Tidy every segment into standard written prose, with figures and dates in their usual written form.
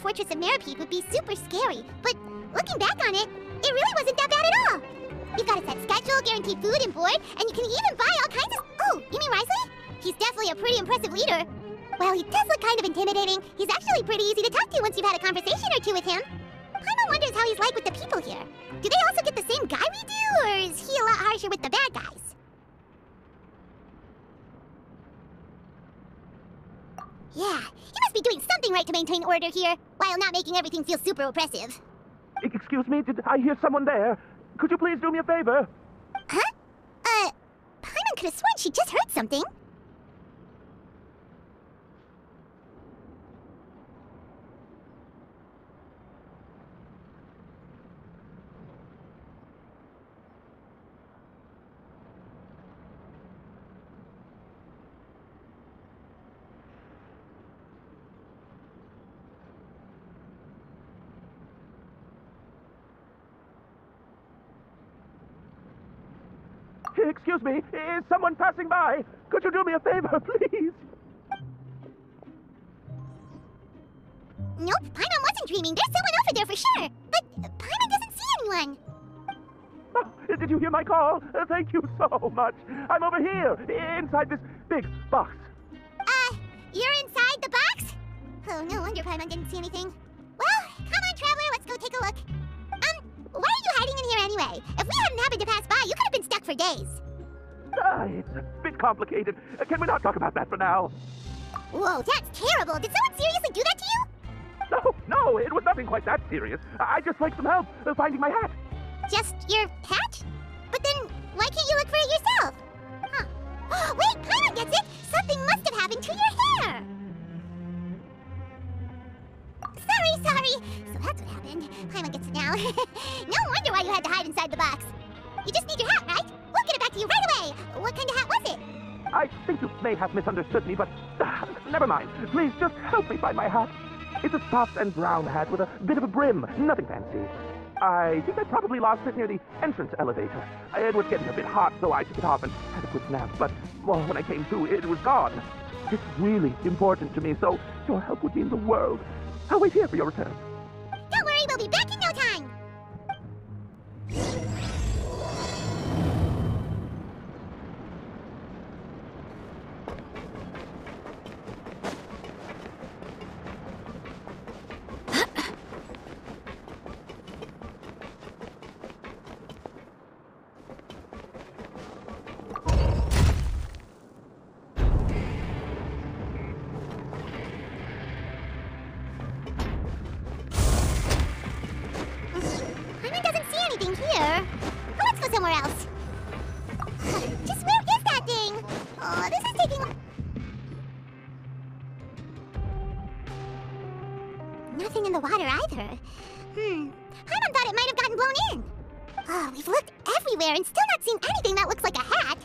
fortress of Meripede would be super scary, but looking back on it, it really wasn't that bad at all. You've got a set schedule, guaranteed food and board, and you can even buy all kinds of... Oh, you mean Risley? He's definitely a pretty impressive leader. While he does look kind of intimidating, he's actually pretty easy to talk to once you've had a conversation or two with him. Paimon wonders how he's like with the people here. Do they also get the same guy we do, or is he a lot harsher with the bad guys? Yeah, he must be doing something right to maintain order here, while not making everything feel super oppressive. Excuse me, did I hear someone there? Could you please do me a favor? Huh? Paimon could have sworn she just heard something. Excuse me, is someone passing by? Could you do me a favor, please? Nope, Paimon wasn't dreaming. There's someone over there for sure. But Paimon doesn't see anyone. Oh, did you hear my call? Thank you so much. I'm over here, inside this big box. You're inside the box? Oh, no wonder Paimon didn't see anything. Well, come on, Traveler, let's go take a look. Why are you hiding in here anyway? If we hadn't happened to pass by, you could have been stuck for days. It's a bit complicated. Can we not talk about that for now? Whoa, that's terrible. Did someone seriously do that to you? No, it was nothing quite that serious. I just like some help finding my hat. Just your hat? But then, why can't you look for it yourself? Huh. Wait, Paimon gets it! Something must have happened to your hair! Sorry. So that's what happened. Paimon gets it now. No wonder why you had to hide inside the box. You just need your hat, right? We'll get it back to you right away. What kind of hat was it? I think you may have misunderstood me, but never mind. Please, just help me find my hat. It's a soft and brown hat with a bit of a brim. Nothing fancy. I think I probably lost it near the entrance elevator. It was getting a bit hot, so I took it off and had a quick nap. But, well, when I came to, it was gone. It's really important to me, so your help would mean the world. I'll wait here for your return. Don't worry, we'll be back in no time. Somewhere else. Just where is that thing? Oh, this is taking... Nothing in the water either. Paimon thought it might have gotten blown in. Oh, we've looked everywhere and still not seen anything that looks like a hat.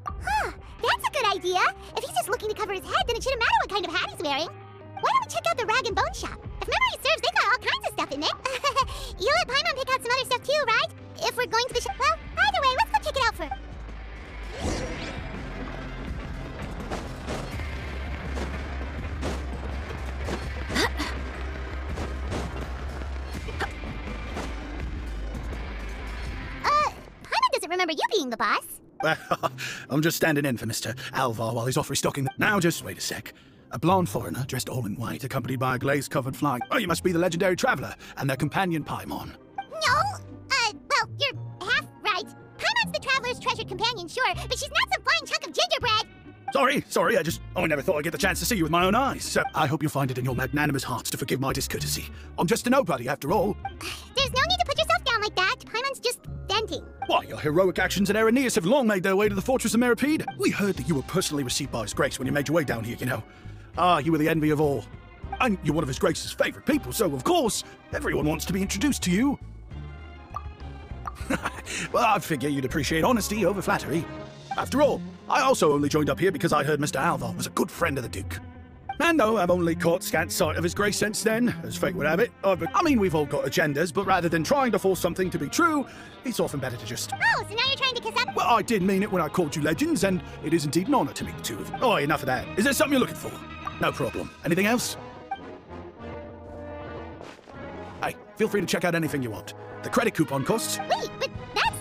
Huh, that's a good idea. If he's just looking to cover his head, then it shouldn't matter what kind of hat he's wearing. Why don't we check out the rag and bone shop? If memory serves, they've got all kinds of stuff in it. You'll let Paimon pick out some other stuff too, right? If we're going to the shop. Well, either way, let's go check it out first. Paimon doesn't remember you being the boss. Well, I'm just standing in for Mr. Alvar while he's off restocking. Now, just wait a sec. A blonde foreigner, dressed all in white, accompanied by a glaze-covered fly. Oh, you must be the legendary traveler and their companion Paimon. No! Well, you're half right. Paimon's the traveler's treasured companion, sure, but she's not some flying chunk of gingerbread! Sorry, I never thought I'd get the chance to see you with my own eyes. So I hope you'll find it in your magnanimous hearts to forgive my discourtesy. I'm just a nobody, after all. There's no need to put yourself down like that. Paimon's just venting. Why, your heroic actions at Aeneas have long made their way to the fortress of Meripede. We heard that you were personally received by His Grace when you made your way down here, you know. You were the envy of all. And you're one of His Grace's favourite people, so of course, everyone wants to be introduced to you. Well, I figure you'd appreciate honesty over flattery. After all, I also only joined up here because I heard Mr. Alvar was a good friend of the Duke. And though I've only caught scant sight of His Grace since then, as fate would have it, I mean, we've all got agendas, but rather than trying to force something to be true, it's often better to just... Oh, so now you're trying to kiss up? Well, I did mean it when I called you legends, and it is indeed an honour to meet the two of you. Oh, enough of that. Is there something you're looking for? No problem. Anything else? Hey, feel free to check out anything you want. The credit coupon costs... Wait, but that's,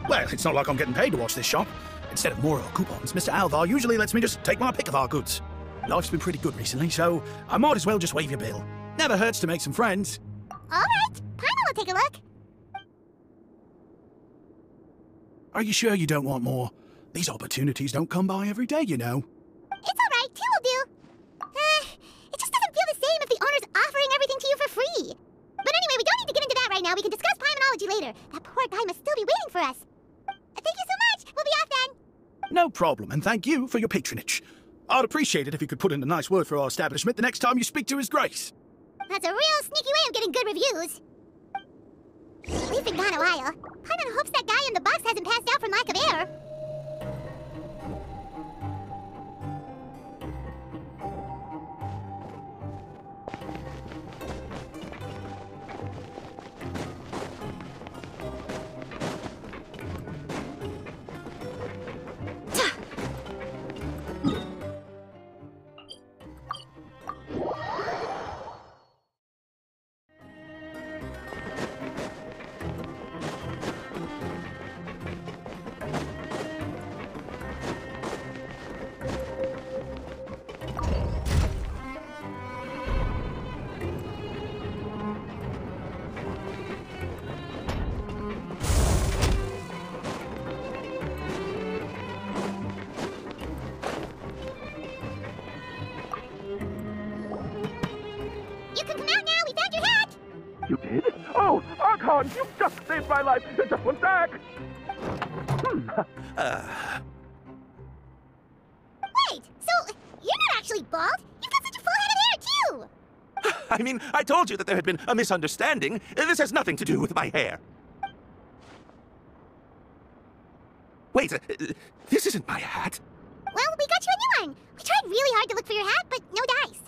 Well, it's not like I'm getting paid to watch this shop. Instead of more coupons, Mr. Alvar usually lets me just take my pick of our goods. Life's been pretty good recently, so I might as well just waive your bill. Never hurts to make some friends. All right. Paimon will take a look. Are you sure you don't want more? These opportunities don't come by every day, you know. It's all right. 2 will do. It just doesn't feel the same if the owner's offering everything to you for free. But anyway, we don't need to get into that right now. We can discuss Paimonology later. That poor guy must still be waiting for us. Thank you so much. We'll be off then. No problem, and thank you for your patronage. I'd appreciate it if you could put in a nice word for our establishment the next time you speak to His Grace. That's a real sneaky way of getting good reviews. We've been gone a while. Paimon hopes that guy in the box hasn't passed out from lack of air. You can come out now. We found your hat. You did? Oh, Archon, you just saved my life. Just one sec. Wait, so you're not actually bald? You've got such a full head of hair, too. I mean, I told you that there had been a misunderstanding. This has nothing to do with my hair. Wait, this isn't my hat. Well, we got you a new one. We tried really hard to look for your hat, but no dice.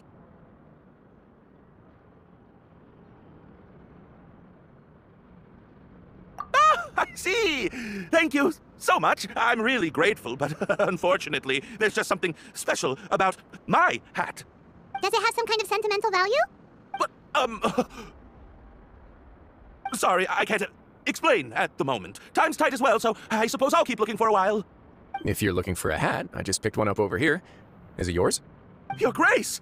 Ah, I see. Thank you so much. I'm really grateful, but unfortunately, there's just something special about my hat. Does it have some kind of sentimental value? But, sorry, I can't explain at the moment. Time's tight as well, so I suppose I'll keep looking for a while. If you're looking for a hat, I just picked one up over here. Is it yours? Your Grace!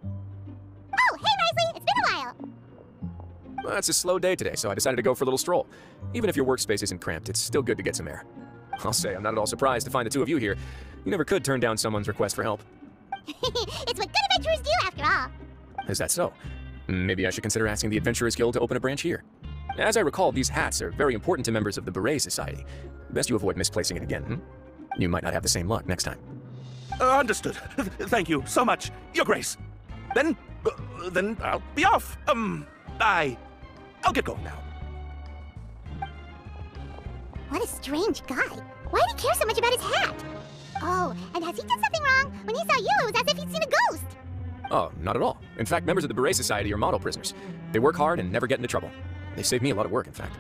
Oh, hey, Risley. It's been a while. Well, it's a slow day today, so I decided to go for a little stroll. Even if your workspace isn't cramped, it's still good to get some air. I'll say I'm not at all surprised to find the two of you here. You never could turn down someone's request for help. It's what good adventurers do, after all. Is that so? Maybe I should consider asking the Adventurers Guild to open a branch here. As I recall, these hats are very important to members of the Beret Society. Best you avoid misplacing it again, You might not have the same luck next time. Understood. Thank you so much, Your Grace. Then I'll be off. I'll get going now. What a strange guy. Why did he care so much about his hat? Oh, and has he done something wrong? When he saw you, it was as if he'd seen a ghost. Oh, not at all. In fact, members of the Beret Society are model prisoners. They work hard and never get into trouble. They save me a lot of work, in fact.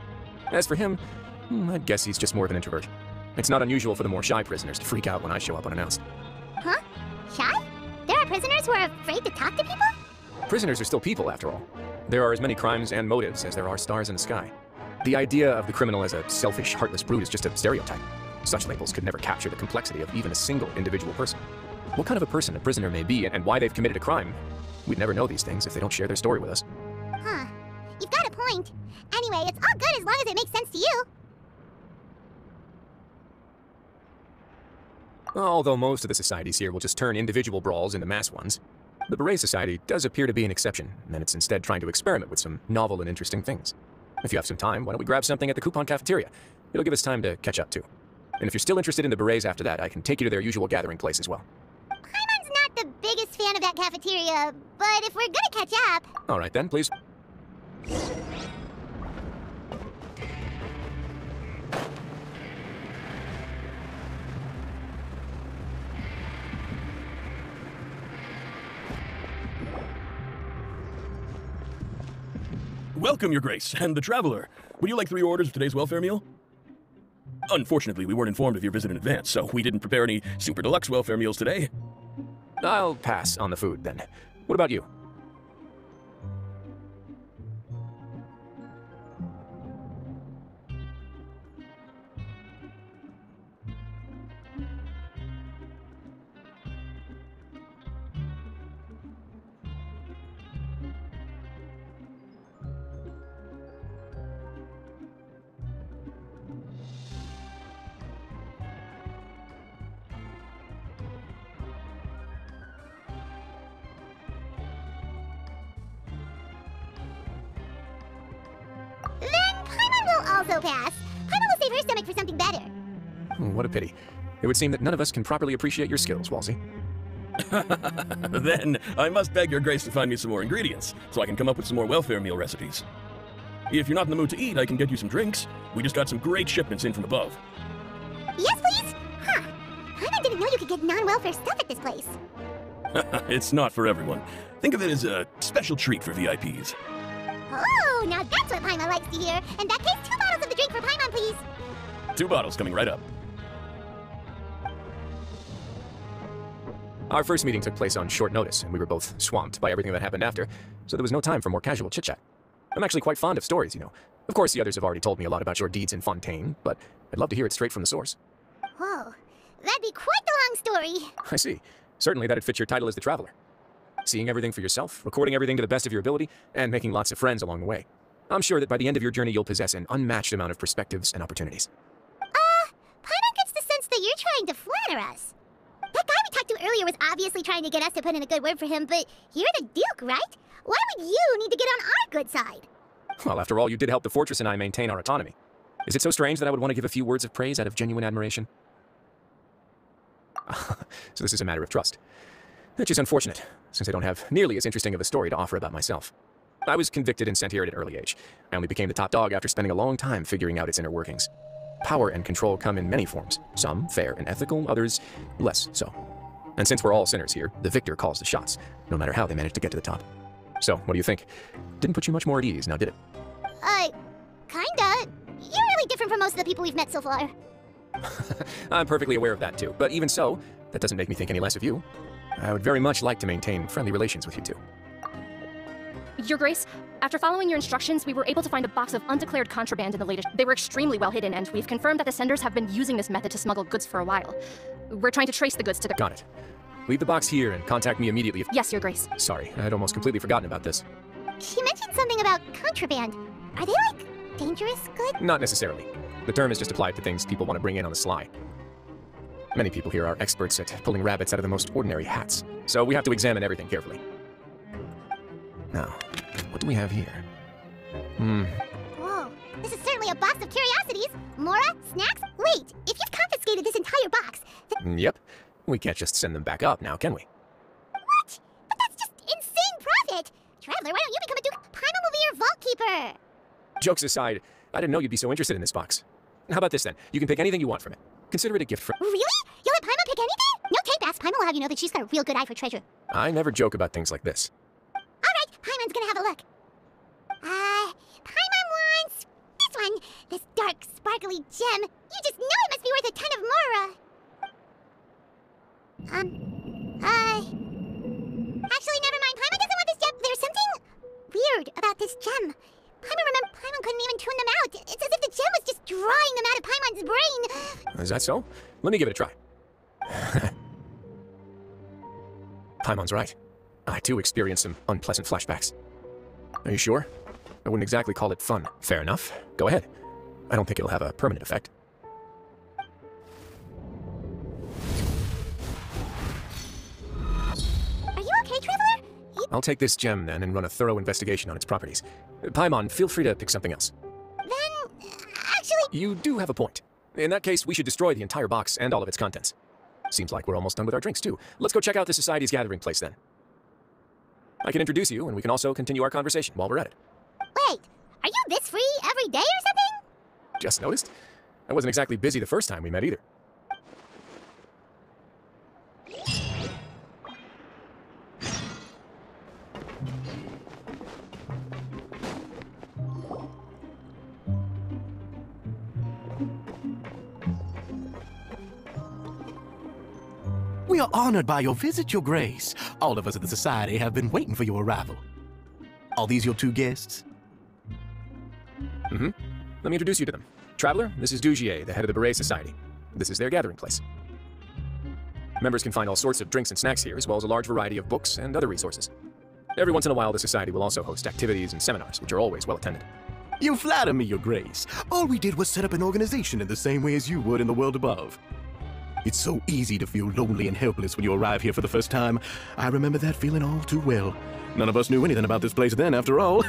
As for him, I'd guess he's just more of an introvert. It's not unusual for the more shy prisoners to freak out when I show up unannounced. Huh? Shy? There are prisoners who are afraid to talk to people? Prisoners are still people, after all. There are as many crimes and motives as there are stars in the sky. The idea of the criminal as a selfish, heartless brute is just a stereotype. Such labels could never capture the complexity of even a single individual person. What kind of a person a prisoner may be and why they've committed a crime, we'd never know these things if they don't share their story with us. Huh. You've got a point. Anyway, it's all good as long as it makes sense to you. Although most of the societies here will just turn individual brawls into mass ones, the Beret Society does appear to be an exception, and it's instead trying to experiment with some novel and interesting things. If you have some time, why don't we grab something at the Coupon Cafeteria? It'll give us time to catch up, too. And if you're still interested in the Berets after that, I can take you to their usual gathering place as well. Paimon's not the biggest fan of that cafeteria, but if we're gonna catch up... All right then, please. Welcome, Your Grace, and the Traveler. Would you like 3 orders of today's welfare meal? Unfortunately, we weren't informed of your visit in advance, so we didn't prepare any super deluxe welfare meals today. I'll pass on the food, then. What about you? Also pass. Paimon will save her stomach for something better. What a pity. It would seem that none of us can properly appreciate your skills, Walsey. Then I must beg your grace to find me some more ingredients, so I can come up with some more welfare meal recipes. If you're not in the mood to eat, I can get you some drinks. We just got some great shipments in from above. Yes, please? Huh. Paimon didn't know you could get non-welfare stuff at this place. It's not for everyone. Think of it as a special treat for VIPs. Oh, now that's what Paimon likes to hear. In that case, 2 bottles of the drink for Paimon, please. 2 bottles coming right up. Our first meeting took place on short notice, and we were both swamped by everything that happened after, so there was no time for more casual chit-chat. I'm actually quite fond of stories, you know. Of course, the others have already told me a lot about your deeds in Fontaine, but I'd love to hear it straight from the source. Whoa, that'd be quite the long story. I see. Certainly that'd fit your title as the Traveler. Seeing everything for yourself, recording everything to the best of your ability, and making lots of friends along the way. I'm sure that by the end of your journey, you'll possess an unmatched amount of perspectives and opportunities. Paimon gets the sense that you're trying to flatter us. That guy we talked to earlier was obviously trying to get us to put in a good word for him, but you're the Duke, right? Why would you need to get on our good side? Well, after all, you did help the Fortress and I maintain our autonomy. Is it so strange that I would want to give a few words of praise out of genuine admiration? So this is a matter of trust. Which is unfortunate, since I don't have nearly as interesting of a story to offer about myself. I was convicted and sent here at an early age. I only became the top dog after spending a long time figuring out its inner workings. Power and control come in many forms, some fair and ethical, others less so. And since we're all sinners here, the victor calls the shots, no matter how they manage to get to the top. So, what do you think? Didn't put you much more at ease, now did it? Kinda. You're really different from most of the people we've met so far. I'm perfectly aware of that too, but even so, that doesn't make me think any less of you. I would very much like to maintain friendly relations with you two. Your Grace, after following your instructions, we were able to find a box of undeclared contraband in the latest. They were extremely well hidden, and we've confirmed that the senders have been using this method to smuggle goods for a while. We're trying to trace the goods to the— Got it. Leave the box here and contact me immediately if— Yes, Your Grace. Sorry, I had almost completely forgotten about this. She mentioned something about contraband. Are they, like, dangerous goods? Not necessarily. The term is just applied to things people want to bring in on the sly. Many people here are experts at pulling rabbits out of the most ordinary hats, so we have to examine everything carefully. Now, what do we have here? Whoa, this is certainly a box of curiosities. Mora, snacks? Wait, if you've confiscated this entire box, then— Yep. We can't just send them back up now, can we? What? But that's just insane profit! Traveler, why don't you become a Duke? Paimon will be your vault keeper! Jokes aside, I didn't know you'd be so interested in this box. How about this then? You can pick anything you want from it. Consider it a gift from— Really? You'll let Paimon pick anything? No tape ass. Paimon will have you know that she's got a real good eye for treasure. I never joke about things like this. Alright, Paimon's gonna have a look. Paimon wants this one. This dark, sparkly gem. You just know it must be worth a ton of Mora. Actually, never mind. Paimon doesn't want this gem. There's something weird about this gem. Paimon couldn't even tune them out. It's as if the gem was just drawing them out of Paimon's brain. Is that so? Let me give it a try. Paimon's right. I too experienced some unpleasant flashbacks. Are you sure? I wouldn't exactly call it fun. Fair enough. Go ahead. I don't think it'll have a permanent effect. Are you okay, Traveler? I'll take this gem then and run a thorough investigation on its properties. Paimon, feel free to pick something else. Then, actually— You do have a point. In that case, we should destroy the entire box and all of its contents. Seems like we're almost done with our drinks, too. Let's go check out the Society's gathering place, then. I can introduce you, and we can also continue our conversation while we're at it. Wait, are you this free every day or something? Just noticed? I wasn't exactly busy the first time we met, either. We are honored by your visit, Your Grace. All of us at the Society have been waiting for your arrival. Are these your two guests? Mm-hmm. Let me introduce you to them. Traveler, this is Dugier, the head of the Beret Society. This is their gathering place. Members can find all sorts of drinks and snacks here, as well as a large variety of books and other resources. Every once in a while, the Society will also host activities and seminars, which are always well attended. You flatter me, Your Grace. All we did was set up an organization in the same way as you would in the world above. It's so easy to feel lonely and helpless when you arrive here for the first time. I remember that feeling all too well. None of us knew anything about this place then, after all.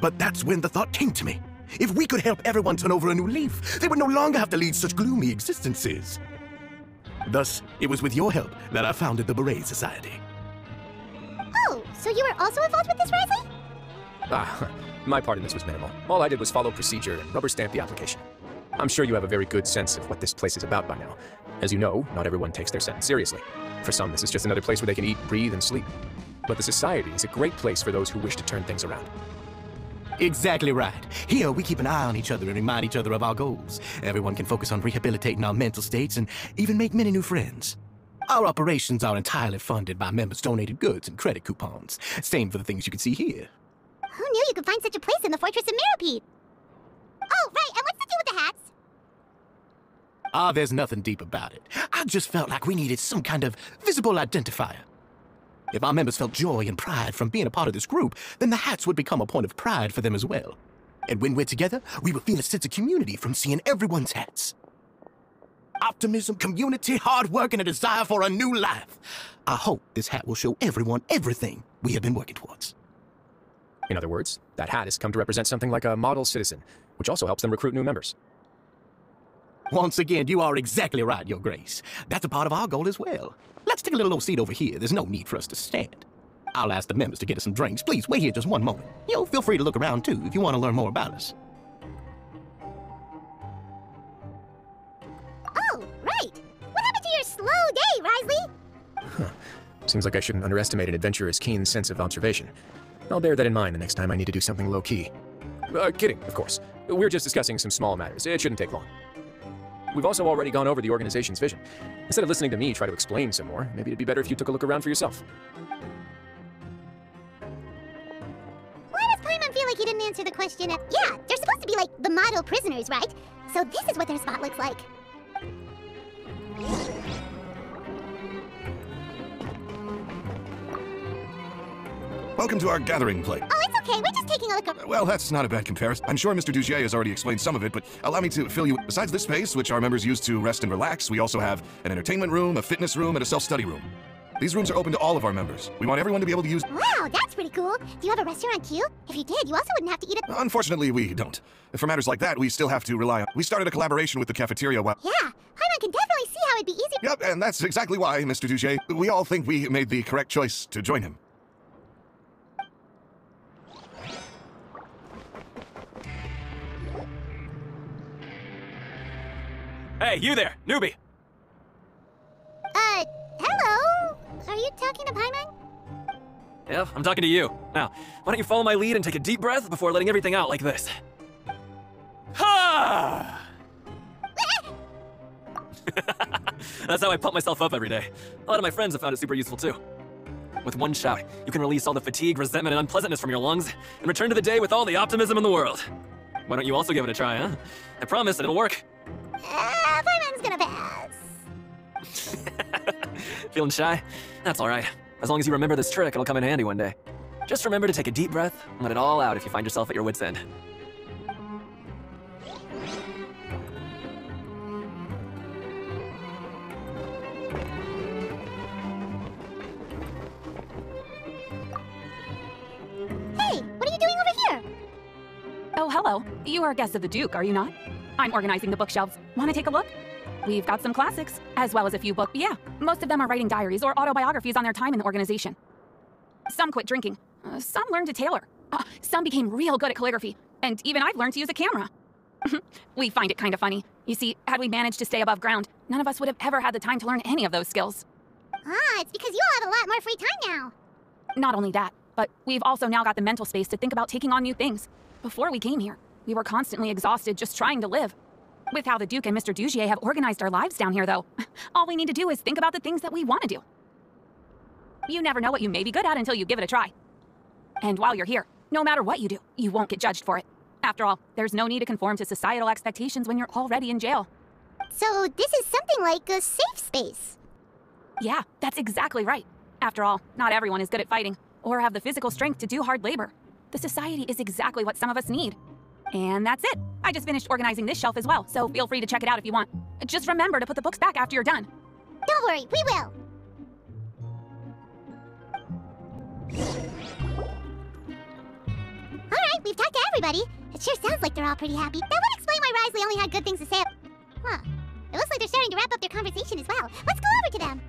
But that's when the thought came to me. If we could help everyone turn over a new leaf, they would no longer have to lead such gloomy existences. Thus, it was with your help that I founded the Beret Society. Oh, so you were also involved with this, Risley? My part in this was minimal. All I did was follow procedure and rubber stamp the application. I'm sure you have a very good sense of what this place is about by now. As you know, not everyone takes their sentence seriously. For some, this is just another place where they can eat, breathe, and sleep. But the Society is a great place for those who wish to turn things around. Exactly right. Here, we keep an eye on each other and remind each other of our goals. Everyone can focus on rehabilitating our mental states and even make many new friends. Our operations are entirely funded by members' donated goods and credit coupons. Same for the things you can see here. Who knew you could find such a place in the Fortress of Meropide? Oh, right, and what's the deal with the hats? There's nothing deep about it. I just felt like we needed some kind of visible identifier. If our members felt joy and pride from being a part of this group, then the hats would become a point of pride for them as well. And when we're together, we would feel a sense of community from seeing everyone's hats. Optimism, community, hard work, and a desire for a new life. I hope this hat will show everyone everything we have been working towards. In other words, that hat has come to represent something like a model citizen, which also helps them recruit new members. Once again, you are exactly right, Your Grace. That's a part of our goal as well. Let's take a little old seat over here. There's no need for us to stand. I'll ask the members to get us some drinks. Please, wait here just one moment. Feel free to look around, too, if you want to learn more about us. Oh, right. What happened to your slow day, Risley? Seems like I shouldn't underestimate an adventurer's keen sense of observation. I'll bear that in mind the next time I need to do something low-key. Kidding, of course. We're just discussing some small matters. It shouldn't take long. We've also already gone over the organization's vision. Instead of listening to me try to explain some more, maybe it'd be better if you took a look around for yourself. Why does Paimon feel like he didn't answer the question? Yeah, they're supposed to be like the model prisoners, right? So this is what their spot looks like. Welcome to our gathering place. Oh, it's okay. We're just taking a look around. Well, that's not a bad comparison. I'm sure Mr. Dugier has already explained some of it, but allow me to fill you. Besides this space, which our members use to rest and relax, we also have an entertainment room, a fitness room, and a self-study room. These rooms are open to all of our members. We want everyone to be able to use... Wow, that's pretty cool. Do you have a restaurant too? If you did, you also wouldn't have to eat it. Unfortunately, we don't. For matters like that, we still have to rely on... We started a collaboration with the cafeteria while... Yeah, Paimon can definitely see how it'd be easy. Yep, and that's exactly why, Mr. Dugier, we all think we made the correct choice to join him. Hey, you there, newbie! Hello? Are you talking to Paimon? Yeah, I'm talking to you. Now, why don't you follow my lead and take a deep breath before letting everything out like this? Ha! That's how I pump myself up every day. A lot of my friends have found it super useful too. With one shout, you can release all the fatigue, resentment, and unpleasantness from your lungs and return to the day with all the optimism in the world. Why don't you also give it a try, huh? I promise that it'll work. Paimon's gonna pass. Feeling shy? That's alright. As long as you remember this trick, it'll come in handy one day. Just remember to take a deep breath and let it all out if you find yourself at your wit's end. Hey, what are you doing over here? Oh, hello. You are guests of the Duke, are you not? I'm organizing the bookshelves. Want to take a look? We've got some classics, as well as a few books. Yeah, most of them are writing diaries or autobiographies on their time in the organization. Some quit drinking. Some learned to tailor. Some became real good at calligraphy. And even I've learned to use a camera. We find it kind of funny. You see, had we managed to stay above ground, none of us would have ever had the time to learn any of those skills. It's because you all have a lot more free time now. Not only that, but we've also now got the mental space to think about taking on new things. Before we came here, we were constantly exhausted just trying to live. With how the Duke and Mr. Dugier have organized our lives down here, though, all we need to do is think about the things that we want to do. You never know what you may be good at until you give it a try. And while you're here, no matter what you do, you won't get judged for it. After all, there's no need to conform to societal expectations when you're already in jail. So this is something like a safe space. Yeah, that's exactly right. After all, not everyone is good at fighting, or have the physical strength to do hard labor. The society is exactly what some of us need. And that's it. I just finished organizing this shelf as well, so feel free to check it out if you want. Just remember to put the books back after you're done. Don't worry, we will. Alright, we've talked to everybody. It sure sounds like they're all pretty happy. That would explain why Risley only had good things to say. Huh. It looks like they're starting to wrap up their conversation as well. Let's go over to them.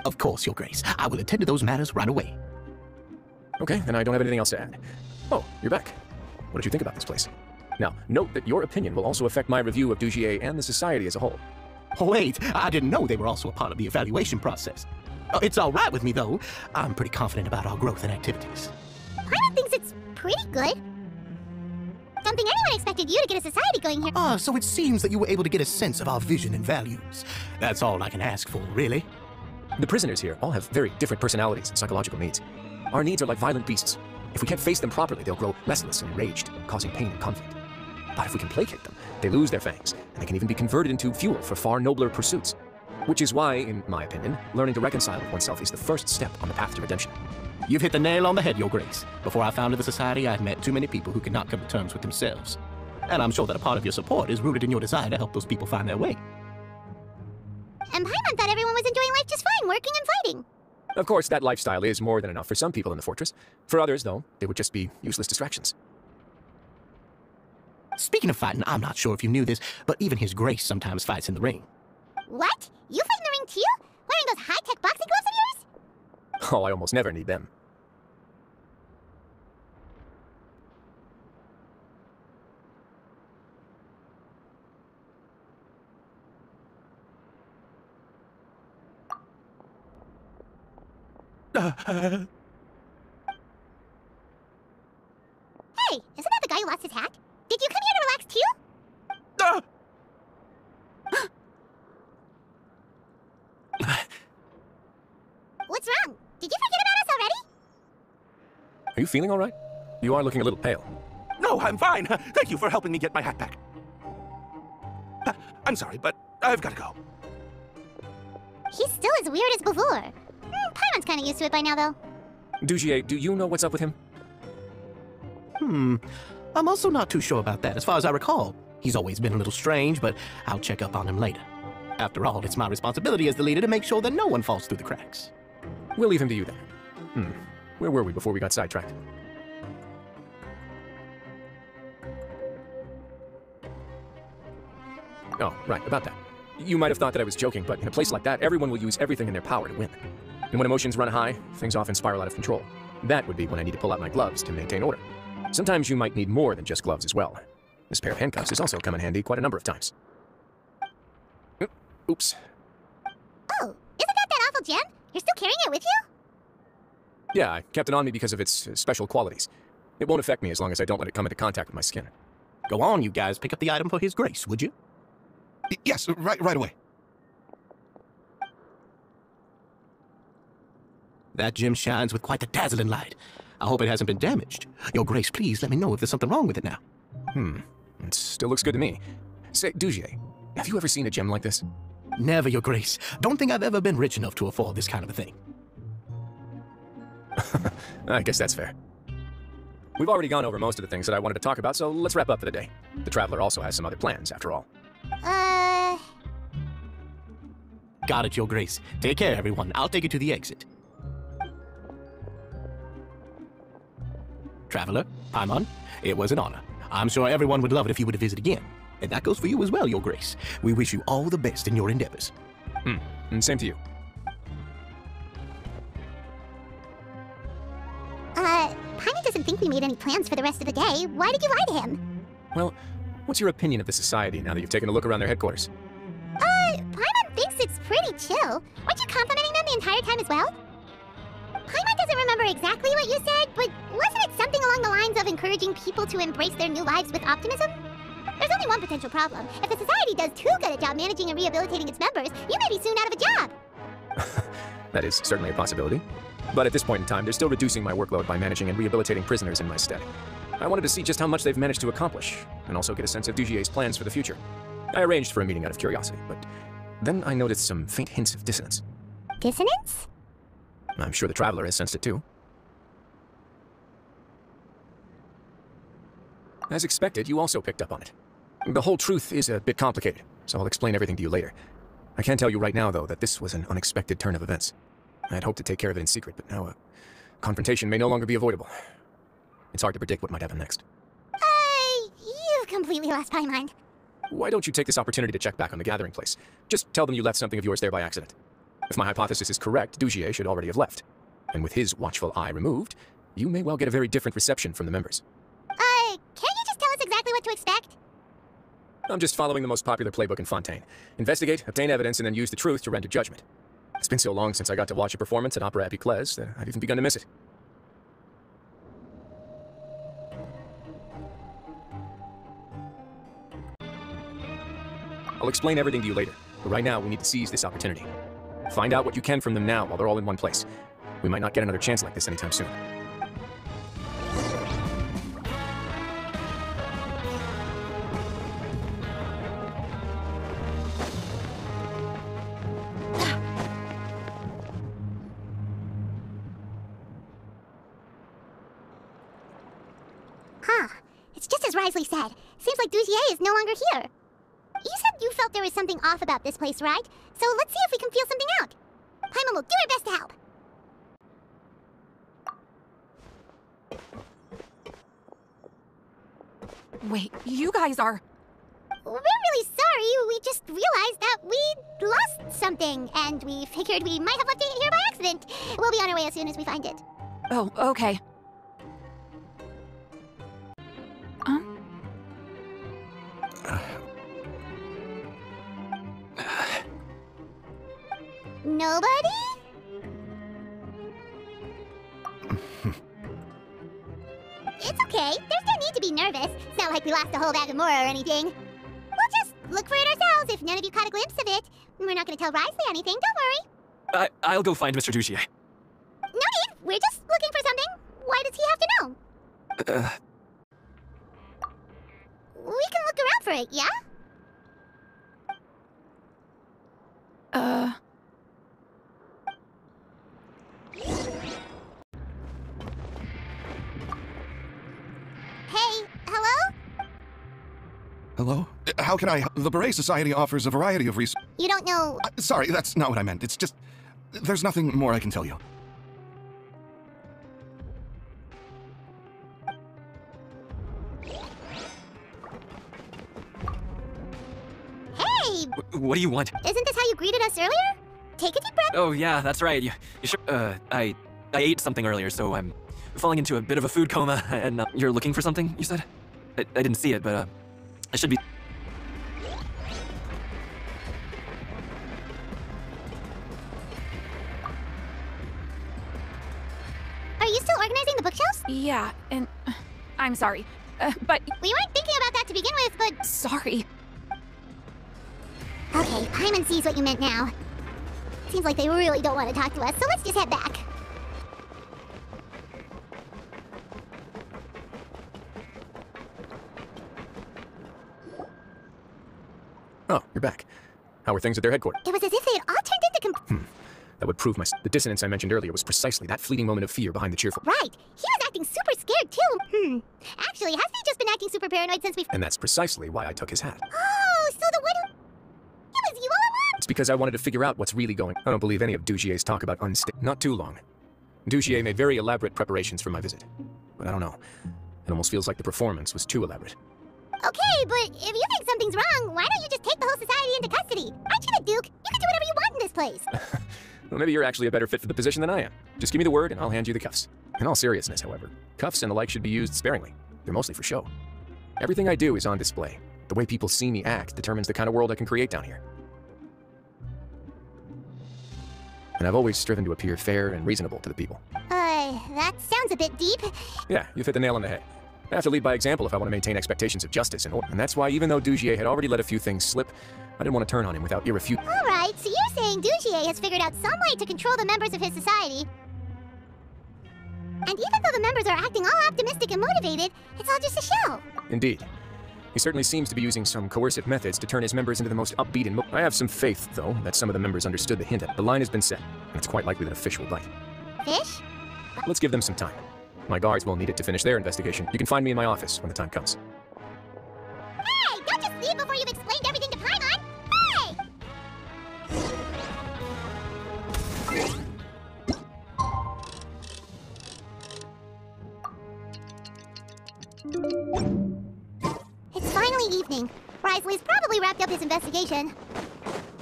Of course, Your Grace. I will attend to those matters right away. Okay, then I don't have anything else to add. Oh, you're back. What did you think about this place? Now, note that your opinion will also affect my review of Dugier and the Society as a whole. Wait, I didn't know they were also a part of the evaluation process. It's all right with me, though. I'm pretty confident about our growth and activities. Paimon thinks it's pretty good. Don't think anyone expected you to get a society going here. So it seems that you were able to get a sense of our vision and values. That's all I can ask for, really. The prisoners here all have very different personalities and psychological needs. Our needs are like violent beasts. If we can't face them properly, they'll grow restless and enraged, causing pain and conflict. But if we can placate them, they lose their fangs, and they can even be converted into fuel for far nobler pursuits. Which is why, in my opinion, learning to reconcile with oneself is the first step on the path to redemption. You've hit the nail on the head, Your Grace. Before I founded the Society, I had met too many people who could not come to terms with themselves. And I'm sure that a part of your support is rooted in your desire to help those people find their way. And Paimon thought everyone was enjoying life just fine, working and fighting. Of course, that lifestyle is more than enough for some people in the fortress. For others, though, they would just be useless distractions. Speaking of fighting, I'm not sure if you knew this, but even His Grace sometimes fights in the ring. What? You fight in the ring too? Wearing those high-tech boxing gloves of yours? Oh, I almost never need them. Hey, isn't that the guy who lost his hat? Did you come here to relax too? What's wrong? Did you forget about us already? Are you feeling all right? You are looking a little pale. No, I'm fine. Thank you for helping me get my hat back. I'm sorry, but I've got to go. He's still as weird as before. Paimon's kind of used to it by now, though. Dugier, do you know what's up with him? I'm also not too sure about that. As far as I recall, he's always been a little strange, but I'll check up on him later. After all, it's my responsibility as the leader to make sure that no one falls through the cracks. We'll leave him to you then. Where were we before we got sidetracked? Oh, right, about that. You might have thought that I was joking, but in a place like that, everyone will use everything in their power to win. And when emotions run high, things often spiral out of control. That would be when I need to pull out my gloves to maintain order. Sometimes you might need more than just gloves as well. This pair of handcuffs has also come in handy quite a number of times. Oops. Oh, isn't that awful gem? You're still carrying it with you? Yeah, I kept it on me because of its special qualities. It won't affect me as long as I don't let it come into contact with my skin. Go on, you guys. Pick up the item for His Grace, would you? Yes, right away. That gem shines with quite the dazzling light. I hope it hasn't been damaged. Your Grace, please let me know if there's something wrong with it now. It still looks good to me. Say, Dugier, have you ever seen a gem like this? Never, Your Grace. Don't think I've ever been rich enough to afford this kind of a thing. I guess that's fair. We've already gone over most of the things that I wanted to talk about, so let's wrap up for the day. The Traveler also has some other plans, after all. Got it, Your Grace. Take care, everyone. I'll take you to the exit. Traveler, Paimon, it was an honor. I'm sure everyone would love it if you were to visit again. And that goes for you as well, Your Grace. We wish you all the best in your endeavors. And same to you. Paimon doesn't think we made any plans for the rest of the day. Why did you lie to him? Well, what's your opinion of the Society now that you've taken a look around their headquarters? Paimon thinks it's pretty chill. Weren't you complimenting them the entire time as well? Paimon doesn't remember exactly what you said, but wasn't it something along the lines of encouraging people to embrace their new lives with optimism? There's only one potential problem. If the society does too good a job managing and rehabilitating its members, you may be soon out of a job. That is certainly a possibility. But at this point in time, they're still reducing my workload by managing and rehabilitating prisoners in my stead. I wanted to see just how much they've managed to accomplish, and also get a sense of Dugier's plans for the future. I arranged for a meeting out of curiosity, but then I noticed some faint hints of dissonance. Dissonance? I'm sure the Traveler has sensed it too. As expected, you also picked up on it. The whole truth is a bit complicated, so I'll explain everything to you later. I can tell you right now, though, that this was an unexpected turn of events. I had hoped to take care of it in secret, but now a confrontation may no longer be avoidable. It's hard to predict what might happen next. You've completely lost my mind. Why don't you take this opportunity to check back on the gathering place? Just tell them you left something of yours there by accident. If my hypothesis is correct, Dugier should already have left. And with his watchful eye removed, you may well get a very different reception from the members. Can't you just tell us exactly what to expect? I'm just following the most popular playbook in Fontaine. Investigate, obtain evidence, and then use the truth to render judgment. It's been so long since I got to watch a performance at Opera Epiclese that I've even begun to miss it. I'll explain everything to you later, but right now we need to seize this opportunity. Find out what you can from them now while they're all in one place. We might not get another chance like this anytime soon. It's just as Risley said. Seems like Dugier is no longer here. You said you felt there was something off about this place, right? So let's see if we can feel something out. Paimon will do her best to help. Wait, you guys are... We're really sorry. We just realized that we lost something, and we figured we might have left it here by accident. We'll be on our way as soon as we find it. Oh, okay. Nobody? It's okay. There's no need to be nervous. It's not like we lost a whole bag of Mora or anything. We'll just look for it ourselves if none of you caught a glimpse of it. We're not going to tell Risley anything, don't worry. I'll go find Mr. Dugier. No need. We're just looking for something. Why does he have to know? We can look around for it, yeah? Hey, hello? Hello? How can I... The Beret Society offers a variety of You don't know... Sorry, that's not what I meant. It's just... There's nothing more I can tell you. Hey! What do you want? Isn't this how you greeted us earlier? Take a deep breath. Oh, yeah, that's right. You sure? I ate something earlier, so I'm falling into a bit of a food coma, and you're looking for something, you said? I didn't see it, but, I should be... Are you still organizing the bookshelves? Yeah, and... I'm sorry, but... We weren't thinking about that to begin with, but... Sorry. Okay, Paimon sees what you meant now. Seems like they really don't want to talk to us, so let's just head back. Oh, you're back. How were things at their headquarters? It was as if they had all turned into That would prove the dissonance I mentioned earlier was precisely that fleeting moment of fear behind the cheerful... Right. He was acting super scared, too. Actually, hasn't he just been acting super paranoid since we... And that's precisely why I took his hat. Oh, so the one who... It was you all along? It's because I wanted to figure out what's really going... I don't believe any of Dugier's talk about Not too long. Dugier made very elaborate preparations for my visit. But I don't know. It almost feels like the performance was too elaborate. Okay, but if you think something's wrong, why don't you just take the whole society into custody? Aren't you the Duke? You can do whatever you want in this place. Well, maybe you're actually a better fit for the position than I am. Just give me the word and I'll hand you the cuffs. In all seriousness, however, cuffs and the like should be used sparingly. They're mostly for show. Everything I do is on display. The way people see me act determines the kind of world I can create down here. And I've always striven to appear fair and reasonable to the people. That sounds a bit deep. Yeah, you've hit the nail on the head. I have to lead by example if I want to maintain expectations of justice and order. And that's why, even though Dugier had already let a few things slip, I didn't want to turn on him without irrefutable. Alright, so you're saying Dugier has figured out some way to control the members of his society. And even though the members are acting all optimistic and motivated, it's all just a show. Indeed. He certainly seems to be using some coercive methods to turn his members into the most upbeat and I have some faith, though, that some of the members understood the hint. The line has been set, and it's quite likely that a fish will bite. Fish? Let's give them some time. My guards will need it to finish their investigation. You can find me in my office when the time comes. Hey! Don't just leave before you've explained everything to Paimon! Hey! It's finally evening. Risley's probably wrapped up his investigation.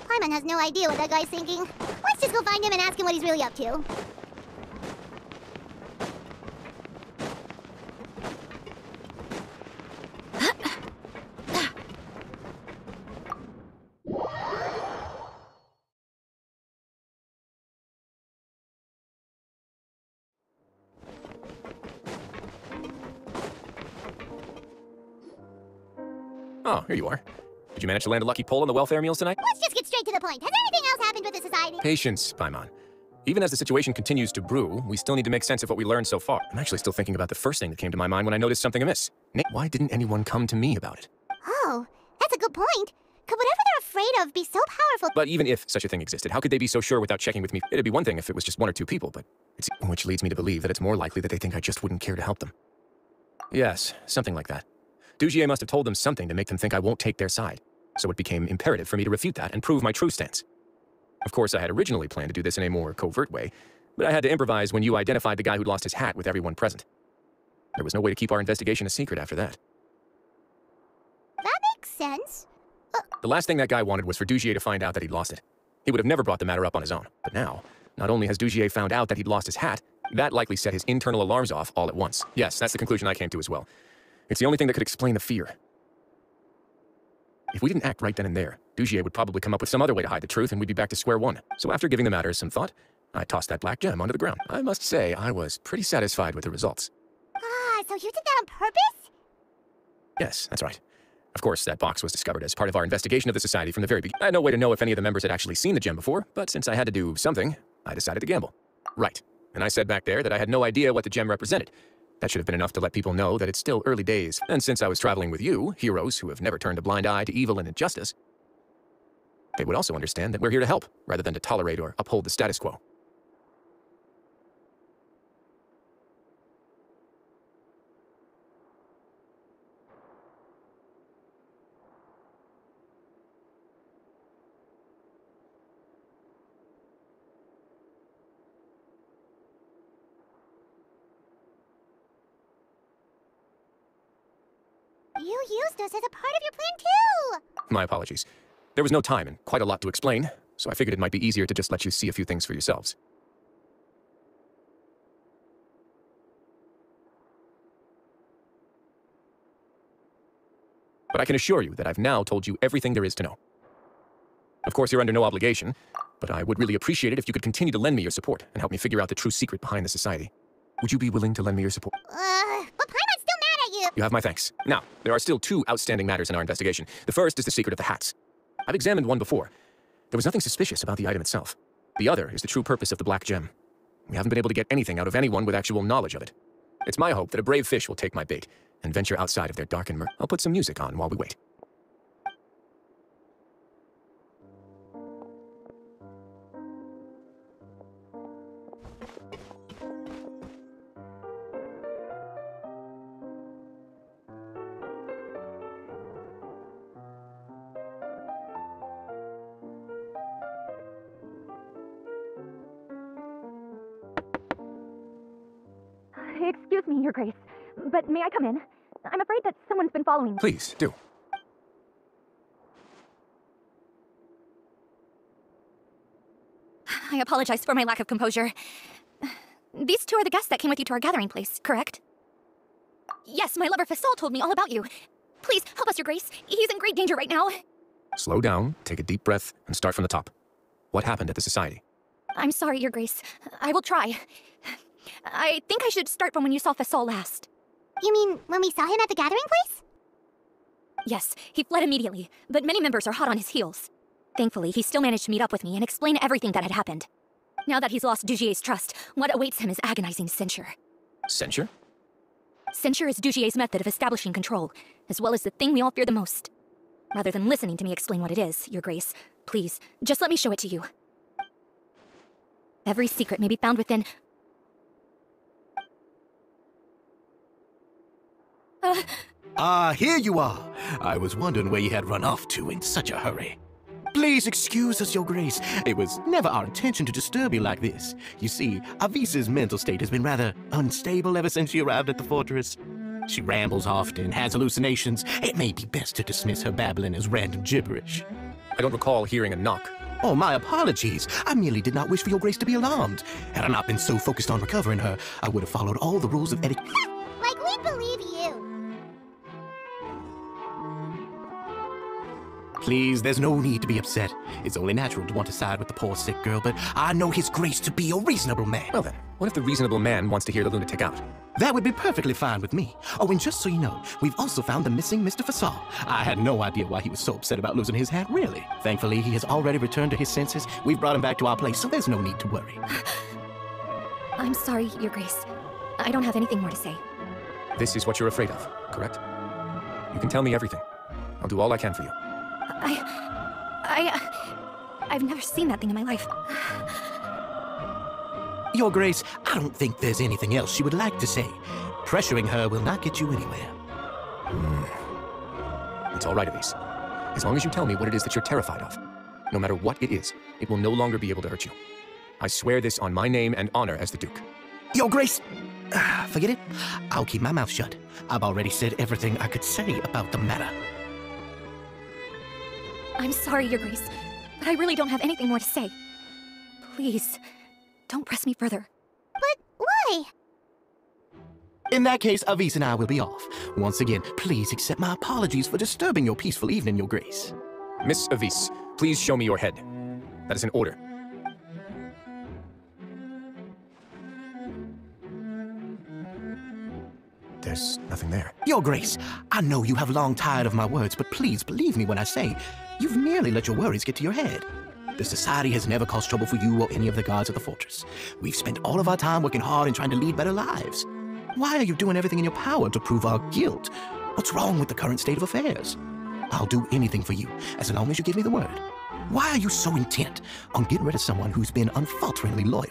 Paimon has no idea what that guy's thinking. Let's just go find him and ask him what he's really up to. Oh, here you are. Did you manage to land a lucky pull on the welfare meals tonight? Let's just get straight to the point. Has anything else happened with the society? Patience, Paimon. Even as the situation continues to brew, we still need to make sense of what we learned so far. I'm actually still thinking about the first thing that came to my mind when I noticed something amiss. Nate, why didn't anyone come to me about it? Oh, that's a good point. Could whatever they're afraid of be so powerful? But even if such a thing existed, how could they be so sure without checking with me? It'd be one thing if it was just one or two people, but which leads me to believe that it's more likely that they think I just wouldn't care to help them. Yes, something like that. Dugier must have told them something to make them think I won't take their side. So it became imperative for me to refute that and prove my true stance. Of course, I had originally planned to do this in a more covert way, but I had to improvise when you identified the guy who'd lost his hat with everyone present. There was no way to keep our investigation a secret after that. That makes sense. The last thing that guy wanted was for Dugier to find out that he'd lost it. He would have never brought the matter up on his own. But now, not only has Dugier found out that he'd lost his hat, that likely set his internal alarms off all at once. Yes, that's the conclusion I came to as well. It's the only thing that could explain the fear. If we didn't act right then and there, Dugier would probably come up with some other way to hide the truth and we'd be back to square one. So after giving the matter some thought, I tossed that black gem onto the ground. I must say, I was pretty satisfied with the results. Ah, so you did that on purpose? Yes, that's right. Of course, that box was discovered as part of our investigation of the society from the very beginning. I had no way to know if any of the members had actually seen the gem before, but since I had to do something, I decided to gamble. Right. And I said back there that I had no idea what the gem represented. That should have been enough to let people know that it's still early days. And since I was traveling with you, heroes who have never turned a blind eye to evil and injustice, they would also understand that we're here to help, rather than to tolerate or uphold the status quo. You used us as a part of your plan too! My apologies. There was no time and quite a lot to explain, so I figured it might be easier to just let you see a few things for yourselves. But I can assure you that I've now told you everything there is to know. Of course, you're under no obligation, but I would really appreciate it if you could continue to lend me your support and help me figure out the true secret behind the society. Would you be willing to lend me your support? But Paimon's still mad at you! You have my thanks. Now, there are still two outstanding matters in our investigation. The first is the secret of the hats. I've examined one before. There was nothing suspicious about the item itself. The other is the true purpose of the black gem. We haven't been able to get anything out of anyone with actual knowledge of it. It's my hope that a brave fish will take my bait and venture outside of their dark and I'll put some music on while we wait. Excuse me, Your Grace, but may I come in? I'm afraid that someone's been following me. Please, do. I apologize for my lack of composure. These two are the guests that came with you to our gathering place, correct? Yes, my lover Fasol told me all about you. Please, help us, Your Grace. He's in great danger right now. Slow down, take a deep breath, and start from the top. What happened at the society? I'm sorry, Your Grace. I will try. I think I should start from when you saw Fasol last. You mean when we saw him at the gathering place? Yes, he fled immediately, but many members are hot on his heels. Thankfully, he still managed to meet up with me and explain everything that had happened. Now that he's lost Dugier's trust, what awaits him is agonizing censure. Censure? Censure is Dugier's method of establishing control, as well as the thing we all fear the most. Rather than listening to me explain what it is, Your Grace, please, just let me show it to you. Every secret may be found within... Here you are. I was wondering where you had run off to in such a hurry. Please excuse us, Your Grace. It was never our intention to disturb you like this. You see, Avisa's mental state has been rather unstable ever since she arrived at the fortress. She rambles often, has hallucinations. It may be best to dismiss her babbling as random gibberish. I don't recall hearing a knock. Oh, my apologies. I merely did not wish for Your Grace to be alarmed. Had I not been so focused on recovering her, I would have followed all the rules of etiquette. Like we believe you. Please, there's no need to be upset. It's only natural to want to side with the poor sick girl, but I know His Grace to be a reasonable man. Well then, what if the reasonable man wants to hear the lunatic out? That would be perfectly fine with me. Oh, and just so you know, we've also found the missing Mr. Fasal. I had no idea why he was so upset about losing his hat, really. Thankfully, he has already returned to his senses. We've brought him back to our place, so there's no need to worry. I'm sorry, Your Grace. I don't have anything more to say. This is what you're afraid of, correct? You can tell me everything. I'll do all I can for you. I've never seen that thing in my life. Your Grace, I don't think there's anything else she would like to say. Pressuring her will not get you anywhere. It's all right, Elise. As long as you tell me what it is that you're terrified of. No matter what it is, it will no longer be able to hurt you. I swear this on my name and honor as the Duke. Your Grace! Forget it. I'll keep my mouth shut. I've already said everything I could say about the matter. I'm sorry, Your Grace, but I really don't have anything more to say. Please, don't press me further. But why? In that case, Avise and I will be off. Once again, please accept my apologies for disturbing your peaceful evening, Your Grace. Miss Avise, please show me your head. That is an order. There's nothing there. Your Grace, I know you have long tired of my words, but please believe me when I say you've merely let your worries get to your head. The Society has never caused trouble for you or any of the guards at the fortress. We've spent all of our time working hard and trying to lead better lives. Why are you doing everything in your power to prove our guilt? What's wrong with the current state of affairs? I'll do anything for you, as long as you give me the word. Why are you so intent on getting rid of someone who's been unfalteringly loyal?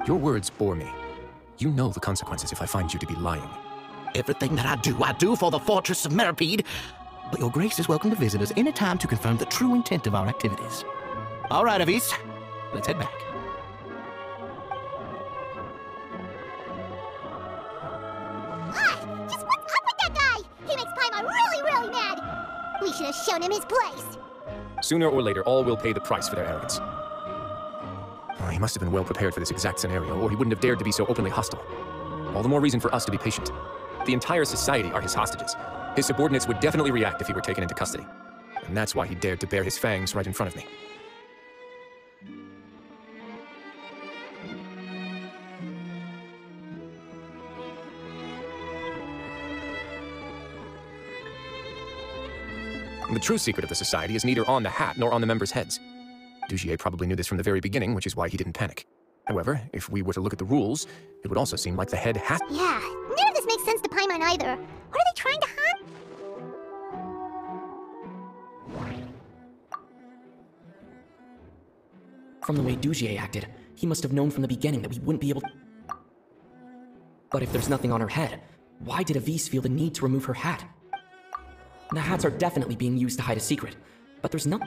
Your words bore me. You know the consequences if I find you to be lying. Everything that I do for the fortress of Meripede. But Your Grace is welcome to visit us any time to confirm the true intent of our activities. All right, Avise, let's head back. Just what's up with that guy? He makes Paimon really, really mad. We should have shown him his place. Sooner or later, all will pay the price for their arrogance. Oh, he must have been well prepared for this exact scenario, or he wouldn't have dared to be so openly hostile. All the more reason for us to be patient. The entire society are his hostages. His subordinates would definitely react if he were taken into custody. And that's why he dared to bare his fangs right in front of me. The true secret of the Society is neither on the hat nor on the members' heads. Dugier probably knew this from the very beginning, which is why he didn't panic. However, if we were to look at the rules, it would also seem like the head has— Yeah, none of this makes sense to Paimon either. What are they trying to hide? From the way Dugier acted, he must have known from the beginning that we wouldn't be able to... But if there's nothing on her head, why did Avise feel the need to remove her hat? The hats are definitely being used to hide a secret, but there's no...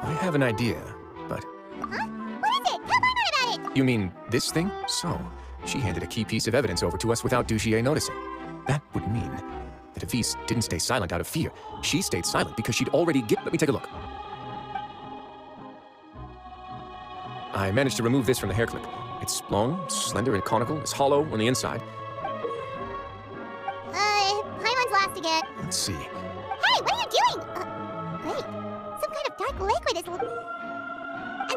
I have an idea, but... Huh? What is it? Tell Paimon about it! You mean this thing? So, she handed a key piece of evidence over to us without Dugier noticing. That would mean that Avise didn't stay silent out of fear. She stayed silent because she'd already Let me take a look. I managed to remove this from the hair clip. It's long, slender, and conical. It's hollow on the inside. Paimon's lost again. Let's see. Hey, what are you doing? Wait. Some kind of dark liquid is...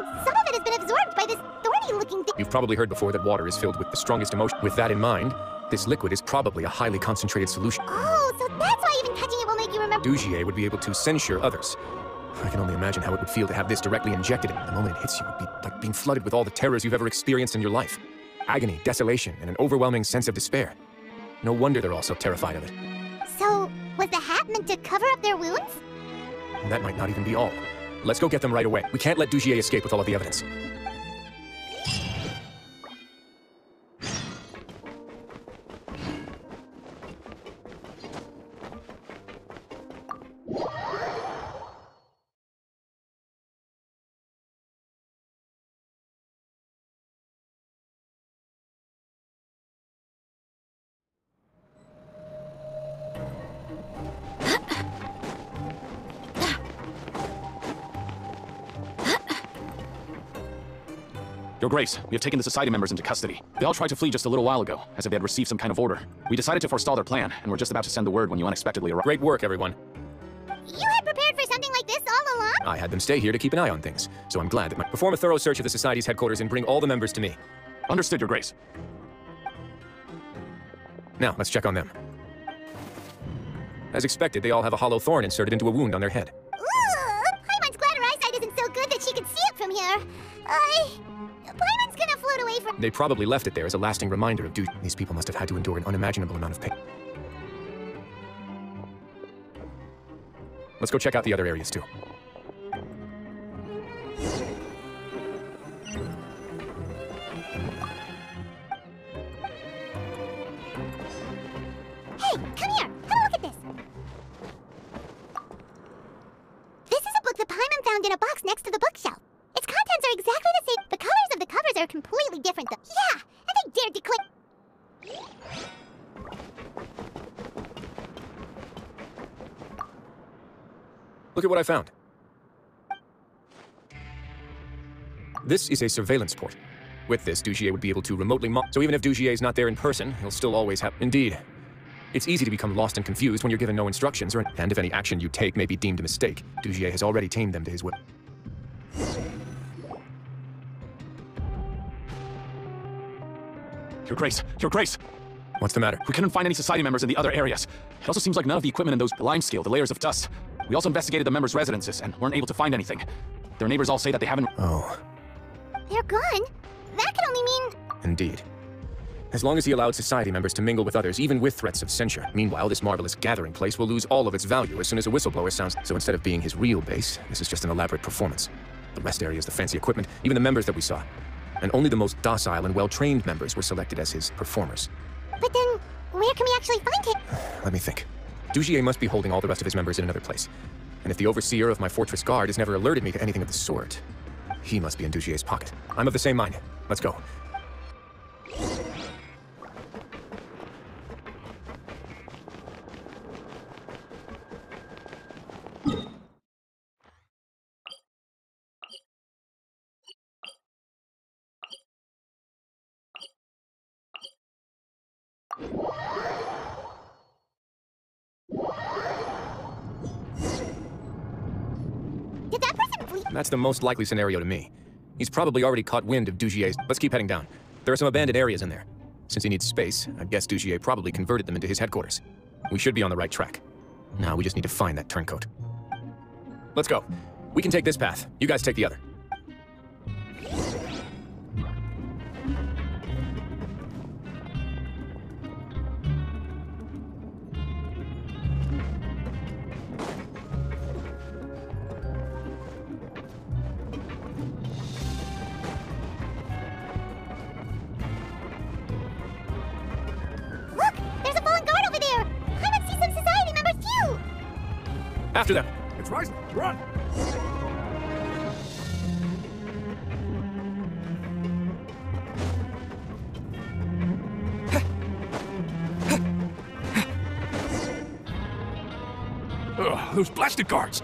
some of it has been absorbed by this thorny-looking thing. You've probably heard before that water is filled with the strongest emotion. With that in mind, this liquid is probably a highly concentrated solution. Oh, so that's why even touching it will make you remember. Dugier would be able to censure others. I can only imagine how it would feel to have this directly injected in. The moment it hits you would be like being flooded with all the terrors you've ever experienced in your life. Agony, desolation, and an overwhelming sense of despair. No wonder they're all so terrified of it. So, was the hat meant to cover up their wounds? And that might not even be all. Let's go get them right away. We can't let Dugier escape with all of the evidence. Your Grace, we have taken the Society members into custody. They all tried to flee just a little while ago, as if they had received some kind of order. We decided to forestall their plan, and we're just about to send the word when you unexpectedly arrived. Great work, everyone. You had prepared for something like this all along? I had them stay here to keep an eye on things, so I'm glad that my... Perform a thorough search of the Society's headquarters and bring all the members to me. Understood, Your Grace. Now, let's check on them. As expected, they all have a hollow thorn inserted into a wound on their head. Ooh, Paimon's glad her eyesight isn't so good that she can see it from here. Paimon's gonna float away from... They probably left it there as a lasting reminder of duty. These people must have had to endure an unimaginable amount of pain. Let's go check out the other areas, too. Hey, come here! Have a look at this! This is a book that Paimon found in a box next to the bookshelf. Its contents are exactly the same. The colors of the covers are completely different, though. Yeah, and they dared to click. Look at what I found. This is a surveillance port. With this, Dugier would be able to remotely so even if Dugier is not there in person, he'll still always have... Indeed. It's easy to become lost and confused when you're given no instructions, and if any action you take may be deemed a mistake, Dugier has already tamed them to his will. Your Grace, Your Grace! What's the matter? We couldn't find any Society members in the other areas. It also seems like none of the equipment in those lime scale, the layers of dust. We also investigated the members' residences and weren't able to find anything. Their neighbors all say that they haven't... Oh. They're gone? That could only mean... Indeed. As long as he allowed Society members to mingle with others, even with threats of censure. Meanwhile, this marvelous gathering place will lose all of its value as soon as a whistleblower sounds. So instead of being his real base, this is just an elaborate performance. The rest area is the fancy equipment, even the members that we saw. And only the most docile and well-trained members were selected as his performers. But then, where can we actually find him? Let me think. Dugier must be holding all the rest of his members in another place. And if the overseer of my fortress guard has never alerted me to anything of the sort, he must be in Dugier's pocket. I'm of the same mind. Let's go. Did that person flee? That's the most likely scenario to me. He's probably already caught wind of Dugier's... Let's keep heading down. There are some abandoned areas in there. Since he needs space, I guess Dugier probably converted them into his headquarters. We should be on the right track. Now we just need to find that turncoat. Let's go. We can take this path. You guys take the other. After them. It's rising. Run! Ugh, those blasted guards!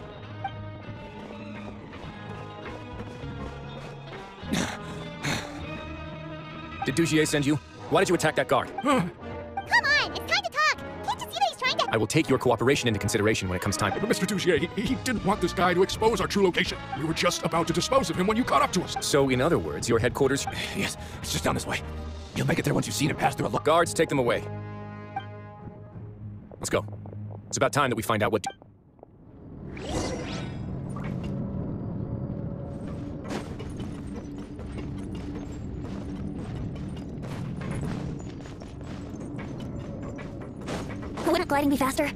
Did Dugier send you? Why did you attack that guard? Come on, it's time to talk. Can't you see that he's trying to... I will take your cooperation into consideration when it comes time. But Mr. Dugier, he didn't want this guy to expose our true location. We were just about to dispose of him when you caught up to us. So, in other words, your headquarters... Yes, it's just down this way. You'll make it there once you've seen him pass through a lock. Guards, take them away. Let's go. It's about time that we find out what... Wouldn't gliding be faster?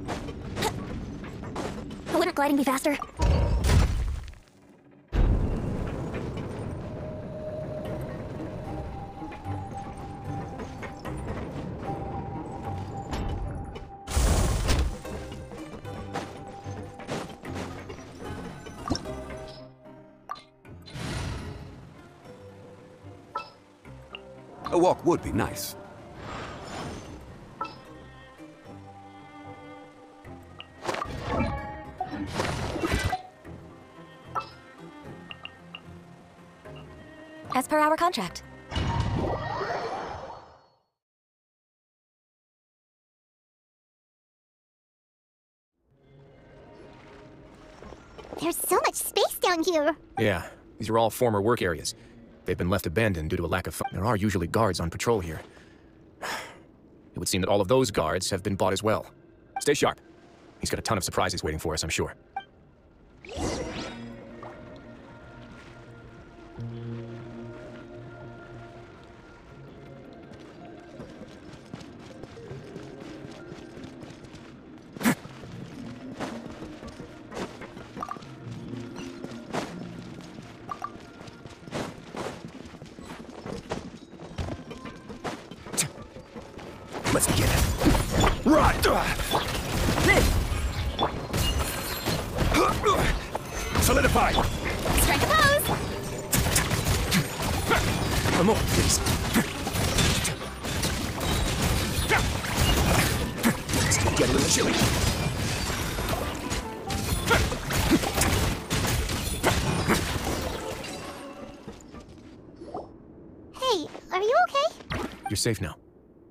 Wouldn't gliding be faster? A walk would be nice. As per our contract. There's so much space down here. Yeah, these are all former work areas. They've been left abandoned due to a lack of There are usually guards on patrol here. It would seem that all of those guards have been bought as well. Stay sharp. He's got a ton of surprises waiting for us, I'm sure. Let's begin. Right! Solidify! Strike a pose! One more, please. Still get a little chilly. Hey, are you okay? You're safe now.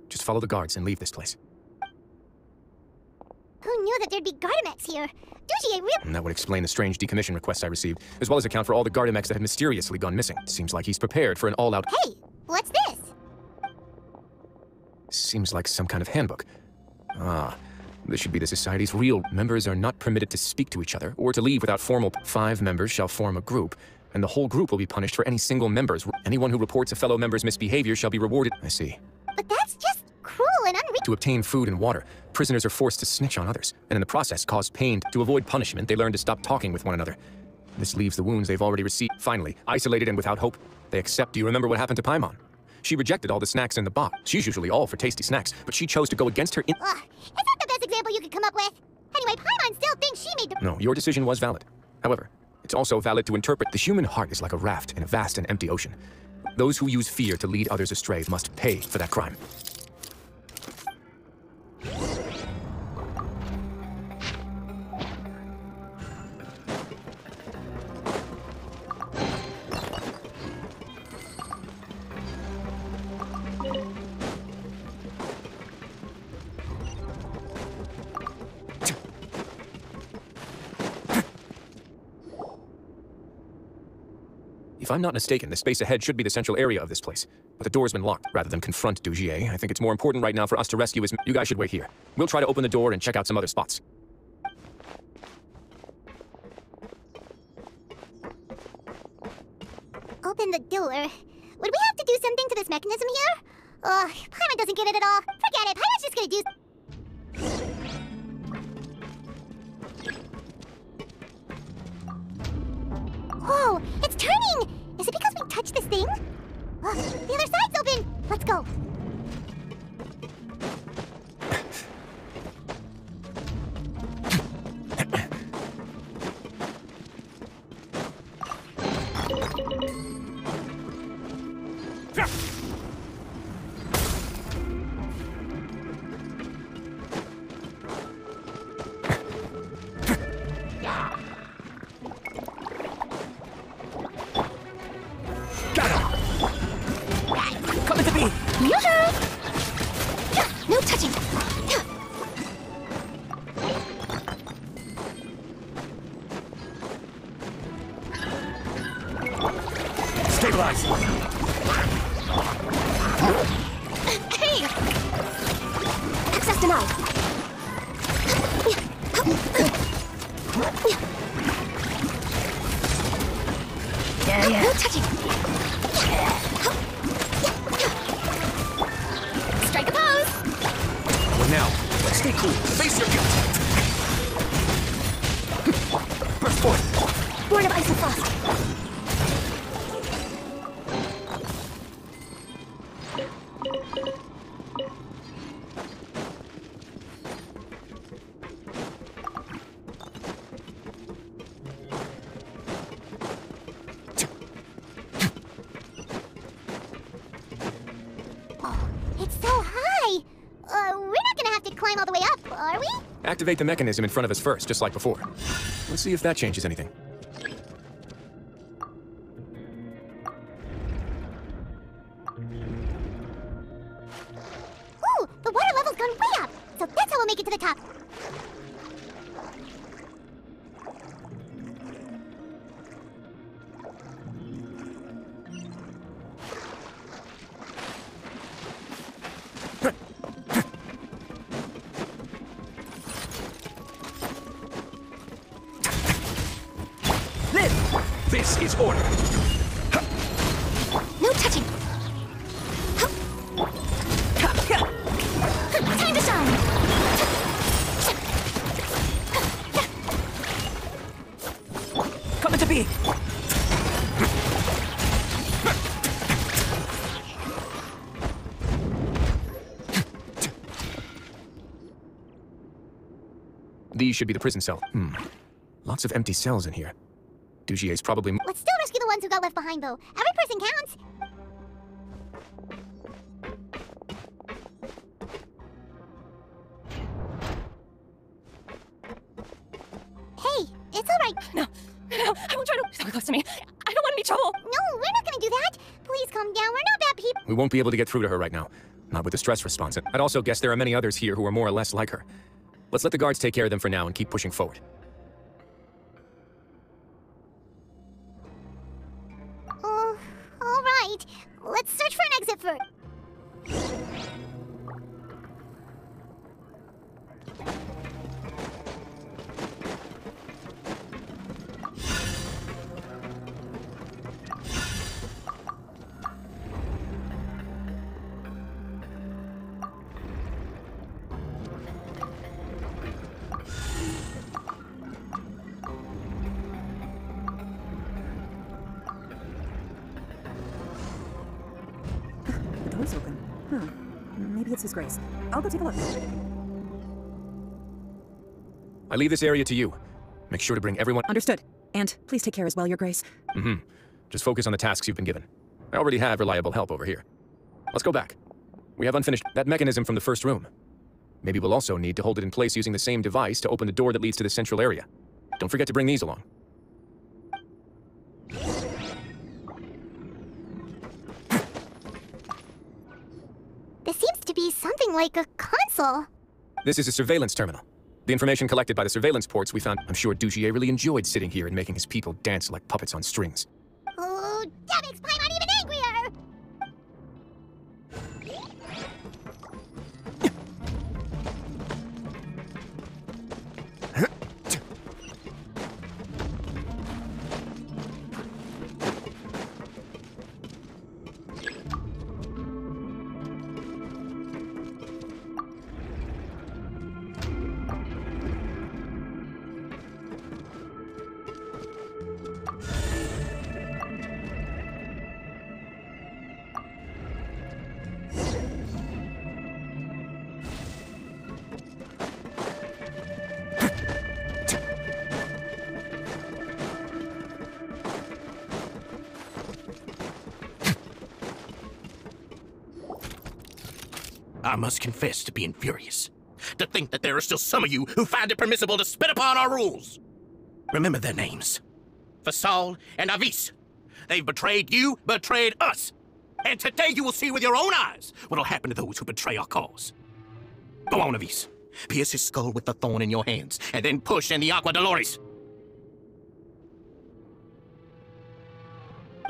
Just follow the guards and leave this place. Who knew that there'd be Gardamex here? Dugier really— And that would explain the strange decommission requests I received, as well as account for all the Gardamex that have mysteriously gone missing. Seems like he's prepared for an all-out— Hey, what's this? Seems like some kind of handbook. Ah, this should be the Society's real. Members are not permitted to speak to each other or to leave without formal— 5 members shall form a group, and the whole group will be punished for any single member's— Anyone who reports a fellow member's misbehavior shall be rewarded— I see. But that's just cruel and unreasonable. To obtain food and water, prisoners are forced to snitch on others, and in the process cause pain. To avoid punishment, they learn to stop talking with one another. This leaves the wounds they've already received. Finally, isolated and without hope, they accept. Do you remember what happened to Paimon? She rejected all the snacks in the box. She's usually all for tasty snacks, but she chose to go against her— Is that the best example you could come up with? Anyway, Paimon still thinks she made the— No, your decision was valid. However, it's also valid to interpret— The human heart is like a raft in a vast and empty ocean. Those who use fear to lead others astray must pay for that crime. If I'm not mistaken, the space ahead should be the central area of this place. But the door's been locked. Rather than confront Dugier, I think it's more important right now for us to rescue his— You guys should wait here. We'll try to open the door and check out some other spots. Open the door. Would we have to do something to this mechanism here? Paimon doesn't get it at all. Forget it. Paimon's just gonna do— Whoa, it's turning! Is it because we touched this thing? The other side's open! Let's go. Neutralize. Hey! Access denied. Yeah. No touching. Strike a pose. Well, now, stay cool. Face your guilt. Burst forth. Born of ice and frost. Activate the mechanism in front of us first, just like before. Let's see if that changes anything. Ooh, the water level's gone way up, so that's how we'll make it to the top. This is order. No touching. Time to shine. Coming to be. These should be the prison cell. Lots of empty cells in here. Dugier's probably... Let's still rescue the ones who got left behind, though. Every person counts. Hey, it's all right. No, I won't try to... Stay close to me. I don't want any trouble. No, we're not gonna do that. Please calm down. We're not bad people. We won't be able to get through to her right now. Not with the stress response. I'd also guess there are many others here who are more or less like her. Let's let the guards take care of them for now and keep pushing forward. All right. Let's search for an exit first. The door's open. Maybe it's his grace. I'll go take a look. I leave this area to you. Make sure to bring everyone... Understood. And please take care as well, Your Grace. Just focus on the tasks you've been given. I already have reliable help over here. Let's go back. We have unfinished that mechanism from the first room. Maybe we'll also need to hold it in place using the same device to open the door that leads to the central area. Don't forget to bring these along. This seems to be something like a console. This is a surveillance terminal. The information collected by the surveillance ports we found. I'm sure Dugier really enjoyed sitting here and making his people dance like puppets on strings. Oh, that makes Paimon even angrier! I must confess to being furious. To think that there are still some of you who find it permissible to spit upon our rules. Remember their names. Fasal and Avis. They've betrayed you, betrayed us. And today you will see with your own eyes what'll happen to those who betray our cause. Go on, Avis. Pierce his skull with the thorn in your hands, and then push in the Aqua Dolores.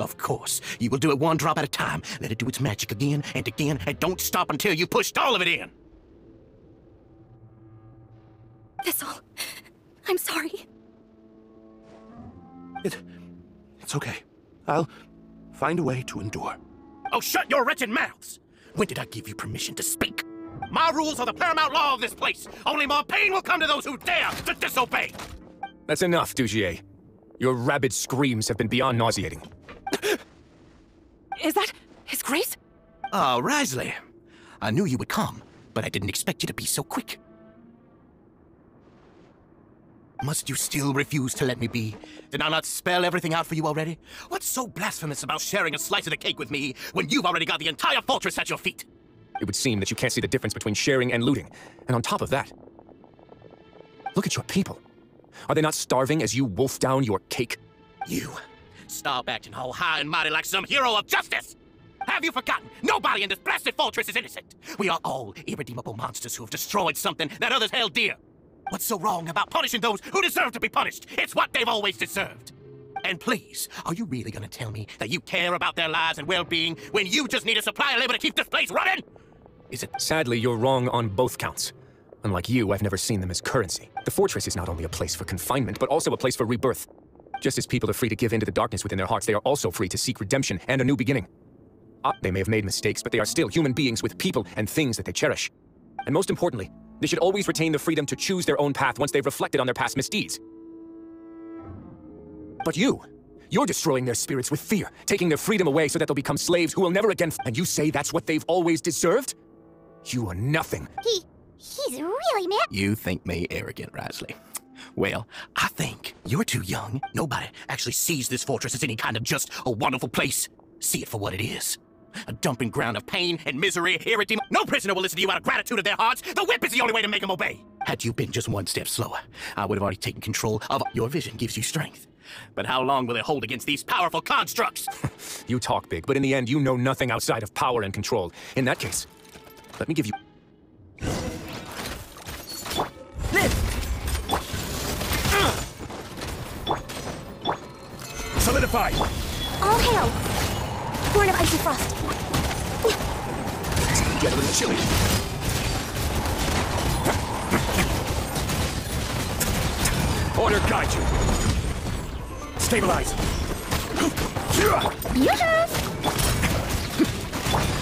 Of course. You will do it one drop at a time. Let it do its magic again, and don't stop until you pushed all of it in. Thistle, I'm sorry. It's okay. I'll find a way to endure. Oh, shut your wretched mouths! When did I give you permission to speak? My rules are the paramount law of this place. Only more pain will come to those who dare to disobey. That's enough, Dugier. Your rabid screams have been beyond nauseating. Is that His Grace? Oh, Risley. I knew you would come, but I didn't expect you to be so quick. Must you still refuse to let me be? Did I not spell everything out for you already? What's so blasphemous about sharing a slice of the cake with me when you've already got the entire fortress at your feet? It would seem that you can't see the difference between sharing and looting. And on top of that, look at your people. Are they not starving as you wolf down your cake? You stop acting all high and mighty like some hero of justice! Have you forgotten? Nobody in this blasted fortress is innocent. We are all irredeemable monsters who have destroyed something that others held dear. What's so wrong about punishing those who deserve to be punished? It's what they've always deserved. And please, are you really gonna tell me that you care about their lives and well-being when you just need a supply of labor to keep this place running? Is it? Sadly, you're wrong on both counts. Unlike you, I've never seen them as currency. The fortress is not only a place for confinement, but also a place for rebirth. Just as people are free to give into the darkness within their hearts, they are also free to seek redemption and a new beginning. They may have made mistakes, but they are still human beings with people and things that they cherish. And most importantly, they should always retain the freedom to choose their own path once they've reflected on their past misdeeds. But you're destroying their spirits with fear, taking their freedom away so that they'll become slaves who will never again. And you say that's what they've always deserved? You are nothing. He's really mad. You think me arrogant, Risley. Well, I think you're too young. Nobody actually sees this fortress as any kind of just a wonderful place. See it for what it is. A dumping ground of pain and misery, irredeemable. No prisoner will listen to you out of gratitude of their hearts. The whip is the only way to make them obey. Had you been just one step slower, I would have already taken control of your vision. Gives you strength. But how long will it hold against these powerful constructs? You talk big, but in the end, you know nothing outside of power and control. In that case, let me give you... Solidify! All hail! Born of icy frost. Together in the chili. Order guide you. Stabilize. Useless!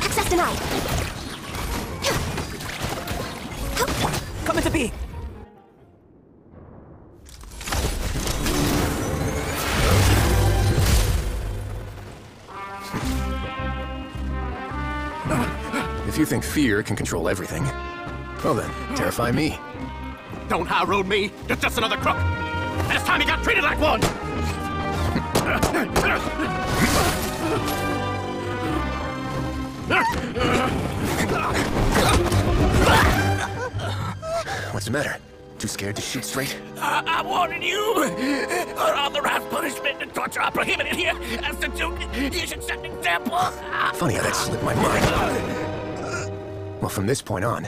Access denied. Come into being. If you think fear can control everything, well then, terrify me. Don't high road me. You're just another crook. And it's time you got treated like one. What's the matter? Too scared to shoot straight? I warned you. Unauthorized punishment and torture are prohibited here. As the Duke, you should set an example. Funny how that slipped my mind. Well, from this point on,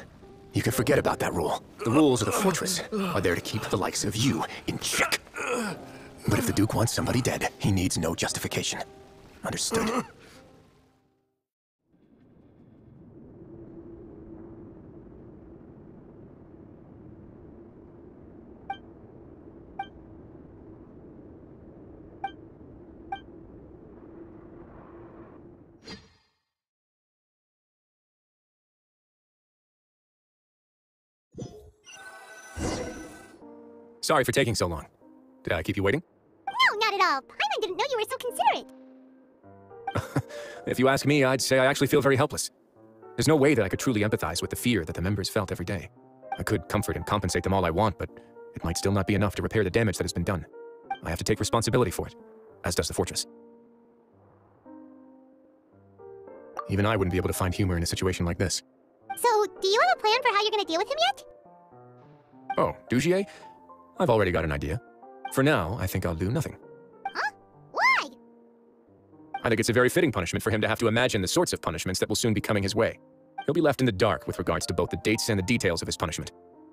you can forget about that rule. The rules of the fortress are there to keep the likes of you in check. But if the Duke wants somebody dead, he needs no justification. Understood? Sorry for taking so long. Did I keep you waiting? No, not at all. Paimon didn't know you were so considerate. If you ask me, I'd say I actually feel very helpless. There's no way that I could truly empathize with the fear that the members felt every day. I could comfort and compensate them all I want, but it might still not be enough to repair the damage that has been done. I have to take responsibility for it, as does the fortress. Even I wouldn't be able to find humor in a situation like this. So, do you have a plan for how you're gonna deal with him yet? Oh, Dugier? I've already got an idea. For now, I think I'll do nothing. Huh? Why? I think it's a very fitting punishment for him to have to imagine the sorts of punishments that will soon be coming his way. He'll be left in the dark with regards to both the dates and the details of his punishment.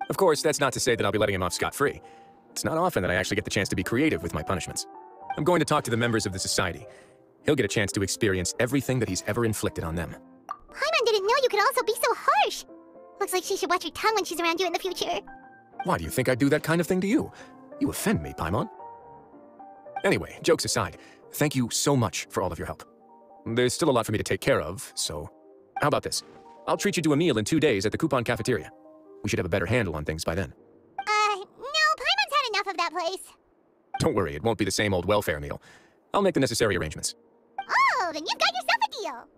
Of course, that's not to say that I'll be letting him off scot-free. It's not often that I actually get the chance to be creative with my punishments. I'm going to talk to the members of the society. he'll get a chance to experience everything that he's ever inflicted on them. Paimon didn't know you could also be so harsh. Looks like she should watch her tongue when she's around you in the future. Why do you think I'd do that kind of thing to you? You offend me, Paimon. Anyway, jokes aside, thank you so much for all of your help. There's still a lot for me to take care of, so how about this? I'll treat you to a meal in 2 days at the Coupon Cafeteria. We should have a better handle on things by then. No, Paimon's had enough of that place. Don't worry, it won't be the same old welfare meal. I'll make the necessary arrangements. Oh, then you've got yourself a deal.